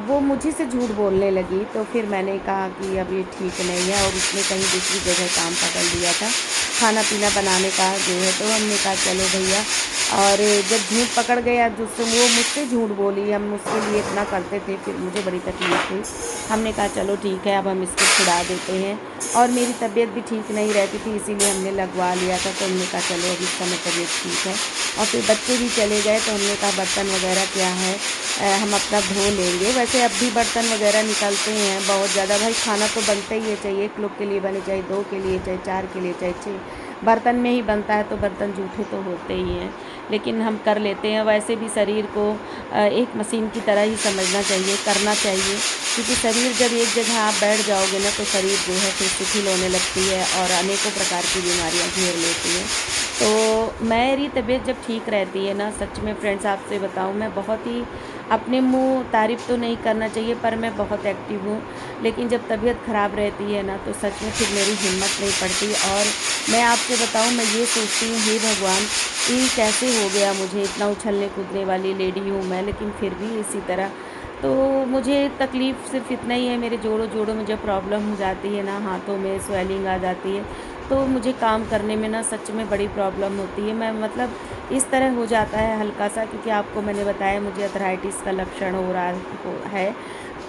वो मुझे से झूठ बोलने लगी, तो फिर मैंने कहा कि अब ये ठीक नहीं है। और उसने कहीं दूसरी जगह काम पकड़ लिया था, खाना पीना बनाने का जो है। तो हमने कहा चलो भैया, और जब झूठ पकड़ गया, जिससे वो मुझसे झूठ बोली, हम उसके लिए इतना करते थे, फिर मुझे बड़ी तकलीफ़ हुई। हमने कहा चलो ठीक है, अब हम इसको छुड़ा देते हैं। और मेरी तबीयत भी ठीक नहीं रहती थी, इसीलिए हमने लगवा लिया था। तो हमने कहा चलो अब इस समय तबीयत ठीक है। और फिर बच्चे भी चले गए, तो हमने कहा बर्तन वगैरह क्या है, हम अपना धो लेंगे। वैसे अब भी बर्तन वगैरह निकलते हैं बहुत ज़्यादा। भाई खाना तो बनता ही है, चाहिए एक लोग के लिए बने, चाहे दो के लिए, चाहे चार के लिए, चाहे छः, बर्तन में ही बनता है। तो बर्तन जूठे तो होते ही हैं, लेकिन हम कर लेते हैं। वैसे भी शरीर को एक मशीन की तरह ही समझना चाहिए, करना चाहिए। क्योंकि शरीर जब एक जगह आप बैठ जाओगे ना, तो शरीर जो है फिर शिथिल होने लगती है और अनेकों प्रकार की बीमारियां घेर लेती हैं। तो मेरी तबीयत जब ठीक रहती है ना, सच में फ्रेंड्स आपसे बताऊं, मैं बहुत ही, अपने मुंह तारीफ़ तो नहीं करना चाहिए, पर मैं बहुत एक्टिव हूँ। लेकिन जब तबीयत ख़राब रहती है ना, तो सच में फिर मेरी हिम्मत नहीं पड़ती। और मैं आपसे बताऊं, मैं ये सोचती हूँ, हे भगवान, ये कैसे हो गया मुझे, इतना उछलने कूदने वाली लेडी हूँ मैं, लेकिन फिर भी इसी तरह। तो मुझे तकलीफ़ सिर्फ इतना ही है, मेरे जोड़ों में जब प्रॉब्लम हो जाती है ना, हाथों में स्वेलिंग आ जाती है, तो मुझे काम करने में ना सच में बड़ी प्रॉब्लम होती है। मैं मतलब इस तरह हो जाता है हल्का सा, क्योंकि आपको मैंने बताया मुझे अर्थराइटिस का लक्षण हो रहा है।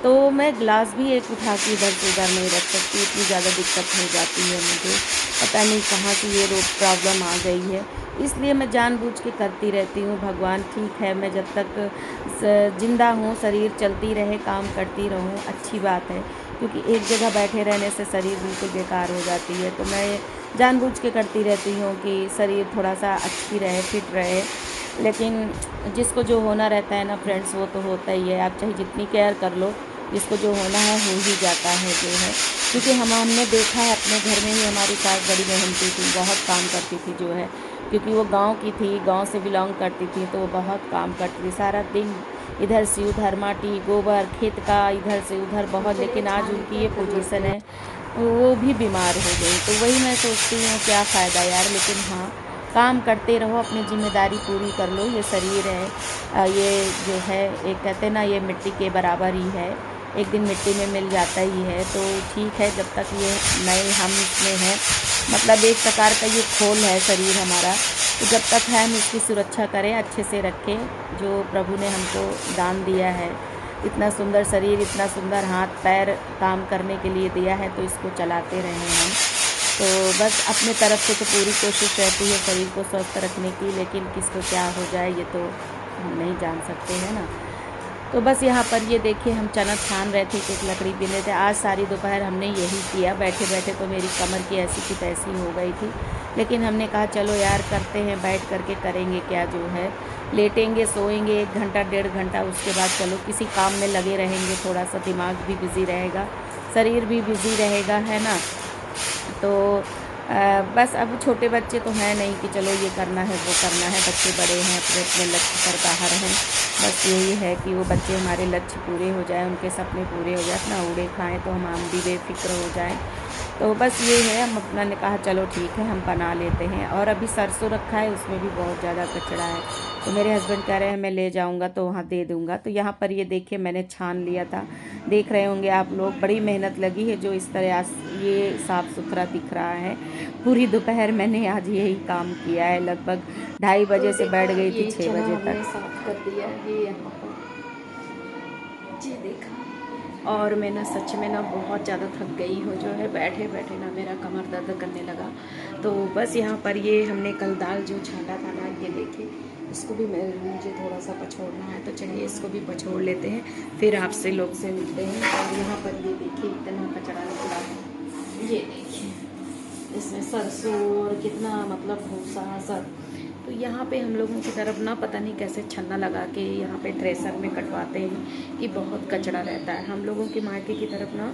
तो मैं गिलास भी एक उठा के इधर से उधर नहीं रख सकती, इतनी ज़्यादा दिक्कत हो जाती है मुझे। पता नहीं कहाँ से ये रोग प्रॉब्लम आ गई है, इसलिए मैं जानबूझ के करती रहती हूँ। भगवान ठीक है, मैं जब तक ज़िंदा हूँ, शरीर चलती रहे, काम करती रहूँ, अच्छी बात है। क्योंकि एक जगह बैठे रहने से शरीर बिल्कुल बेकार हो जाती है। तो मैं जानबूझ के करती रहती हूँ कि शरीर थोड़ा सा अच्छी रहे, फिट रहे। लेकिन जिसको जो होना रहता है ना फ्रेंड्स, वो तो होता ही है। आप चाहे जितनी केयर कर लो, जिसको जो होना है हो ही जाता है जो है। क्योंकि हमने देखा है अपने घर में ही, हमारी सास बड़ी मेहनती थी, बहुत काम करती थी जो है। क्योंकि वो गांव की थी, गांव से बिलोंग करती थी, तो वो बहुत काम करती थी, सारा दिन इधर से उधर, माटी गोबर खेत का इधर से उधर बहुत। लेकिन आज उनकी ये पोजीशन है, वो भी बीमार हो गई। तो वही मैं सोचती हूँ, क्या फ़ायदा यार। लेकिन हाँ, काम करते रहो, अपनी जिम्मेदारी पूरी कर लो। ये शरीर है, ये जो है, एक कहते हैं ना, ये मिट्टी के बराबर ही है, एक दिन मिट्टी में मिल जाता ही है। तो ठीक है, जब तक ये नए हम इसमें हैं, मतलब एक प्रकार का ये खोल है शरीर हमारा, तो जब तक है हम इसकी सुरक्षा करें, अच्छे से रखें। जो प्रभु ने हमको दान दिया है, इतना सुंदर शरीर, इतना सुंदर हाथ पैर काम करने के लिए दिया है, तो इसको चलाते रहें हम। तो बस अपने तरफ से तो पूरी कोशिश रहती है शरीर को स्वस्थ रखने की, लेकिन किसको क्या हो जाए ये तो हम नहीं जान सकते हैं ना। तो बस यहाँ पर ये देखिए, हम चना छान रहे थे कि एक लकड़ी बीने थे। आज सारी दोपहर हमने यही किया, बैठे बैठे तो मेरी कमर की ऐसी की तैसी हो गई थी। लेकिन हमने कहा चलो यार करते हैं, बैठ करके करेंगे क्या जो है, लेटेंगे सोएंगे 1 घंटा 1.5 घंटा, उसके बाद चलो किसी काम में लगे रहेंगे, थोड़ा सा दिमाग भी बिज़ी रहेगा, शरीर भी बिज़ी रहेगा, है ना। तो बस अब छोटे बच्चे तो हैं नहीं कि चलो ये करना है वो करना है, बच्चे बड़े हैं, अपने अपने लक्ष्य पर बाहर हैं। बस यही है कि वो बच्चे हमारे लक्ष्य पूरे हो जाएं, उनके सपने पूरे हो जाए, अपना उड़े खाएं तो हम भी बेफिक्र हो जाएं। तो बस ये है, हम अपना ने कहा चलो ठीक है हम बना लेते हैं। और अभी सरसों रखा है, उसमें भी बहुत ज़्यादा कचरा है, तो मेरे हस्बैंड कह रहे हैं मैं ले जाऊंगा तो वहाँ दे दूंगा। तो यहाँ पर ये देखिए मैंने छान लिया था, देख रहे होंगे आप लोग, बड़ी मेहनत लगी है जो इस तरह ये साफ़ सुथरा दिख रहा है। पूरी दोपहर मैंने आज यही काम किया है, लगभग 2:30 बजे से बैठ गई थी ये 6 चना बजे हमने तक। साफ कर दिया, ये यहाँ पर जी देखा। और मैं ना सच में ना बहुत ज़्यादा थक गई हूँ, जो है बैठे बैठे ना मेरा कमर दर्द करने लगा। तो बस यहाँ पर ये हमने कल दाल जो छाटा था ना, ये देखिए इसको भी मुझे थोड़ा सा पछोड़ना है, तो चलिए इसको भी पछोड़ लेते हैं, फिर आपसे लोग से मिलते हैं। और यहाँ पर ये देखिए इतना कचरा निकला है, ये देखिए इसमें सरसों और कितना मतलब भूसा सब। तो यहाँ पे हम लोगों की तरफ ना पता नहीं कैसे छन्ना लगा के यहाँ पे थ्रेसर में कटवाते हैं कि बहुत कचरा रहता है। हम लोगों के मायके की तरफ ना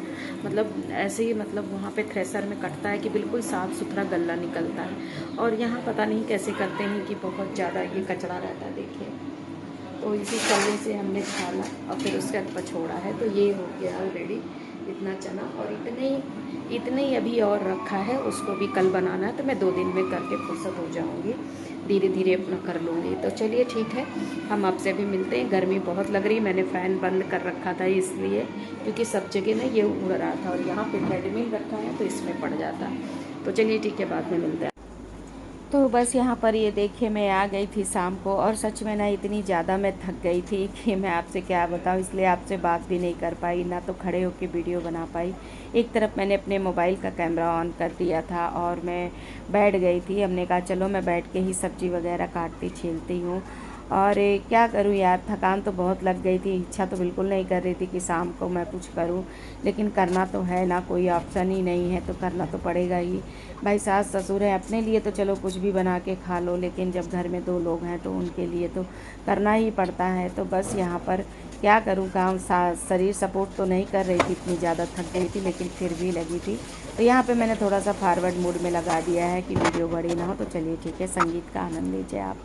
मतलब ऐसे ही मतलब वहाँ पे थ्रेसर में कटता है कि बिल्कुल साफ़ सुथरा गल्ला निकलता है, और यहाँ पता नहीं कैसे करते हैं कि बहुत ज़्यादा ये कचरा रहता है, देखिए। तो इसी चलने से हमने छाला और फिर उसके बाद पछोड़ा है, तो ये हो गया ऑलरेडी इतना चना। और इतने ही अभी और रखा है, उसको भी कल बनाना है, तो मैं 2 दिन में करके फुर्सत हो जाऊंगी, धीरे धीरे अपना कर लूँगी। तो चलिए ठीक है, हम आपसे भी मिलते हैं। गर्मी बहुत लग रही, मैंने फ़ैन बंद कर रखा था इसलिए, क्योंकि सब जगह ना ये उड़ रहा था, और यहाँ पे ट्रेडमिल रखा है तो इसमें पड़ जाता। तो चलिए ठीक है, बाद में मिलते हैं। तो बस यहाँ पर ये देखिए मैं आ गई थी शाम को, और सच में ना इतनी ज़्यादा मैं थक गई थी कि मैं आपसे क्या बताऊँ, इसलिए आपसे बात भी नहीं कर पाई, ना तो खड़े होकर वीडियो बना पाई। एक तरफ मैंने अपने मोबाइल का कैमरा ऑन कर दिया था और मैं बैठ गई थी, हमने कहा चलो मैं बैठ के ही सब्ज़ी वगैरह काटती छीलती हूँ। और क्या करूँ यार, थकान तो बहुत लग गई थी, इच्छा तो बिल्कुल नहीं कर रही थी कि शाम को मैं कुछ करूँ, लेकिन करना तो है ना, कोई ऑप्शन ही नहीं है, तो करना तो पड़ेगा ही। भाई सास ससुर हैं, अपने लिए तो चलो कुछ भी बना के खा लो, लेकिन जब घर में 2 लोग हैं तो उनके लिए तो करना ही पड़ता है। तो बस यहाँ पर क्या करूँ, काम शरीर सपोर्ट तो नहीं कर रही थी, इतनी ज़्यादा थक गई थी, लेकिन फिर भी लगी थी। तो यहाँ पे मैंने थोड़ा सा फॉरवर्ड मोड में लगा दिया है कि वीडियो बड़ी ना हो। तो चलिए ठीक है, संगीत का आनंद लीजिए आप।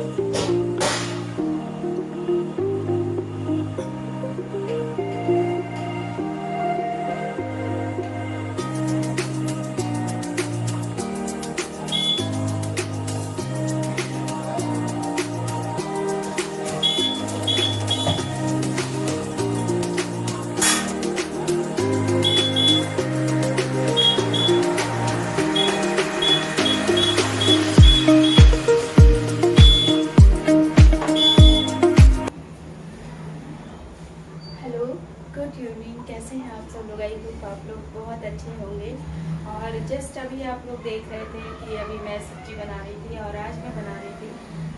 Hello, good evening. कैसे हैं आप सब लोग? आई होप आप लोग बहुत अच्छे होंगे। और जस्ट अभी आप लोग देख रहे थे कि अभी मैं सब्जी बना रही थी, और आज मैं बना रही थी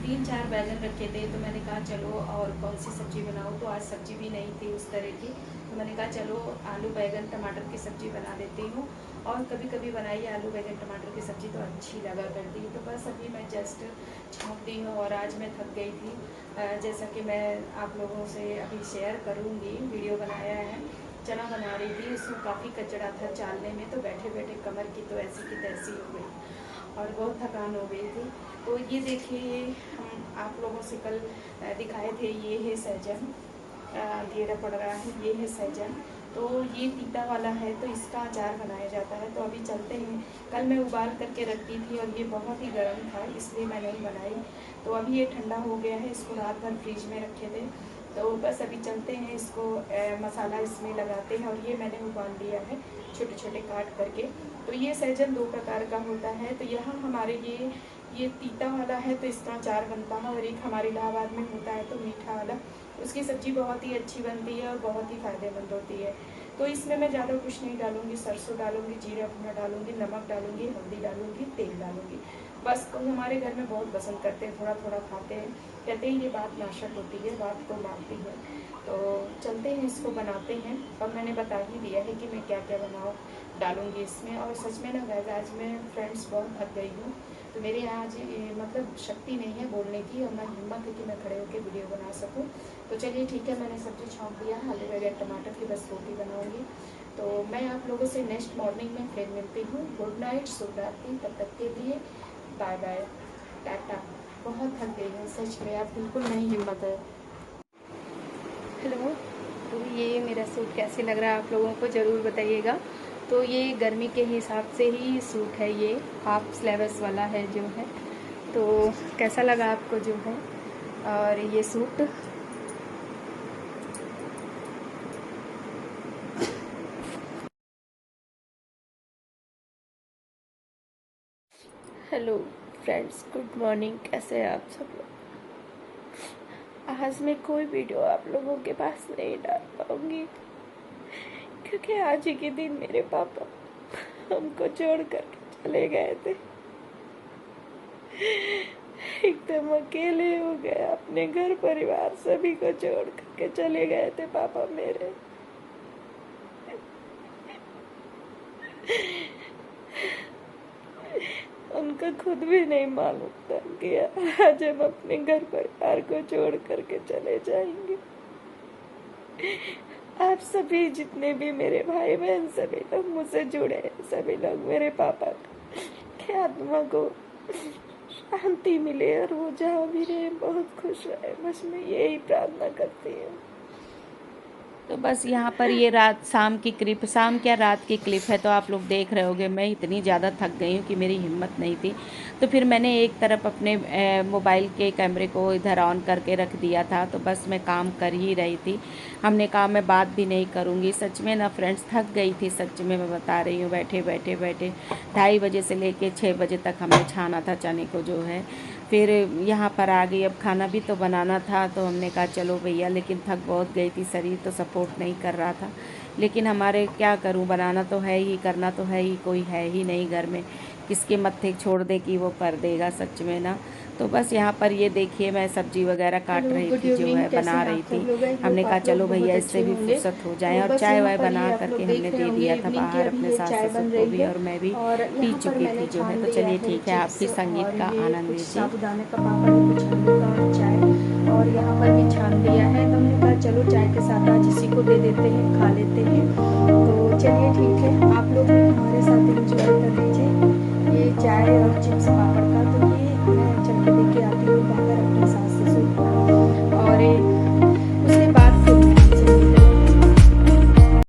3-4 बैगन रखे थे, तो मैंने कहा चलो और कौन सी सब्जी बनाऊँ। तो आज सब्जी भी नहीं थी उस तरह की, तो मैंने कहा चलो आलू बैगन टमाटर की सब्ज़ी बना देती हूँ। और कभी कभी बनाई आलू बैगन टमाटर की सब्ज़ी तो अच्छी लगा करती है। तो बस अभी मैं जस्ट छौंक दी हूँ, और आज मैं थक गई थी। जैसा कि मैं आप लोगों से अभी शेयर करूँगी, वीडियो बनाया है, चना बना रही थी, उसमें काफ़ी कचरा था चालने में, तो बैठे बैठे कमर की तो ऐसी की तैसी हो गई और बहुत थकान हो गई थी। तो ये देखिए, हम आप लोगों से कल दिखाए थे, ये है सहजन, अंधेरा पड़ रहा है, ये है सहजन। तो ये तीता वाला है, तो इसका अचार बनाया जाता है। तो अभी चलते हैं। कल मैं उबाल करके रखी थी और ये बहुत ही गर्म था, इसलिए मैं नहीं बनाई। तो अभी ये ठंडा हो गया है, इसको रात भर फ्रिज में रखे थे। तो बस अभी चलते हैं, इसको मसाला इसमें लगाते हैं। और ये मैंने उबाल लिया है छोटे छोटे काट करके। तो ये सहजन 2 प्रकार का होता है। तो यहाँ हमारे ये तीता वाला है, तो इसका अचार बनता है। और एक हमारे इलाहाबाद में होता है तो मीठा वाला, उसकी सब्ज़ी बहुत ही अच्छी बनती है और बहुत ही फ़ायदेमंद होती है। तो इसमें मैं ज़्यादा कुछ नहीं डालूंगी, सरसों डालूंगी, जीरा भुना डालूंगी, नमक डालूंगी, हल्दी डालूंगी, तेल डालूंगी। बस को हमारे घर में बहुत पसंद करते हैं, थोड़ा थोड़ा खाते हैं, कहते हैं ये बात नाशक होती है, बात को मानती है। तो चलते हैं, इसको बनाते हैं। और मैंने बता ही दिया है कि मैं क्या क्या बनाऊँ डालूंगी इसमें। और सच में ना गाइस, आज मैं फ्रेंड्स बहुत थक गई हूँ। तो मेरे यहाँ आज मतलब शक्ति नहीं है बोलने की, और ना हिम्मत है कि मैं खड़े होकर वीडियो बना सकूँ। तो चलिए ठीक है, मैंने सब्ज़ी छौंक दिया, आलू वगैरह टमाटर की बस रोटी बनाऊँगी। तो मैं आप लोगों से नेक्स्ट मॉर्निंग में फिर मिलती हूँ। गुड नाइट, शुभ रात्रि, तब तक के लिए बाय बाय, टाटा। बहुत थक गई हूँ सच में, अब बिल्कुल नहीं हिम्मत है। हेलो, तो ये मेरा सूट कैसे लग रहा है आप लोगों को ज़रूर बताइएगा। तो ये गर्मी के हिसाब से ही सूट है, ये हाफ स्लीव्स वाला है जो है। तो कैसा लगा आपको जो है और ये suit? Hello friends, good morning. कैसे हैं आप सब लोग? आज मैं कोई वीडियो आप लोगों के पास नहीं डाल पाऊंगी, क्योंकि आज ही के दिन मेरे पापा हमको छोड़ कर चले गए थे। एकदम अकेले हो गए, अपने घर परिवार सभी को छोड़ करके चले गए थे पापा मेरे। उनका खुद भी नहीं मालूम था कि आज हम अपने घर परिवार को छोड़ करके चले जाएंगे। आप सभी जितने भी मेरे भाई बहन सभी लोग मुझसे जुड़े हैं, सभी लोग मेरे पापा की आत्मा को शांति मिले और वो जहाँ भी रहे बहुत खुश रहे, बस मैं यही प्रार्थना करती हूँ। तो बस यहाँ पर ये रात शाम की क्लिप, शाम क्या रात की क्लिप है। तो आप लोग देख रहे होगे, मैं इतनी ज़्यादा थक गई हूँ कि मेरी हिम्मत नहीं थी। तो फिर मैंने एक तरफ अपने मोबाइल के कैमरे को इधर ऑन करके रख दिया था। तो बस मैं काम कर ही रही थी। हमने कहा मैं बात भी नहीं करूँगी। सच में ना फ्रेंड्स, थक गई थी सच में, मैं बता रही हूँ। बैठे 2:30 बजे से लेके 6 बजे तक हमें छाना था चने को जो है। फिर यहाँ पर आ गई, अब खाना भी तो बनाना था। तो हमने कहा चलो भैया, लेकिन थक बहुत गई थी, शरीर तो सपोर्ट नहीं कर रहा था। लेकिन हमारे क्या करूँ, बनाना तो है ही, करना तो है ही, कोई है ही नहीं घर में किसके मत्थे छोड़ दे कि वो कर देगा सच में ना। तो बस यहाँ पर ये देखिए, मैं सब्जी वगैरह काट रही थी जो है, बना रही थी। हमने कहा चलो भैया इससे भी फुर्सत हो जाए। और चाय वाय बना करके हमने दे दिया था बाहर अपने सास ससुर को भी, और मैं भी पी चुकी थी जो है। तो चलिए ठीक है, आप भी संगीत का आनंद लीजिए। साबुदाने का पापड़ को छानने का और चाय, और यहाँ पर भी छान लिया है। तो हमने कहा चलो चाय के साथ आज इसी को दे देते हैं, खा लेते हैं। तो चलिए ठीक है, आप लोग भी हमारे साथ एंजॉय कर लीजिए ये चाय और चिप्स पापड़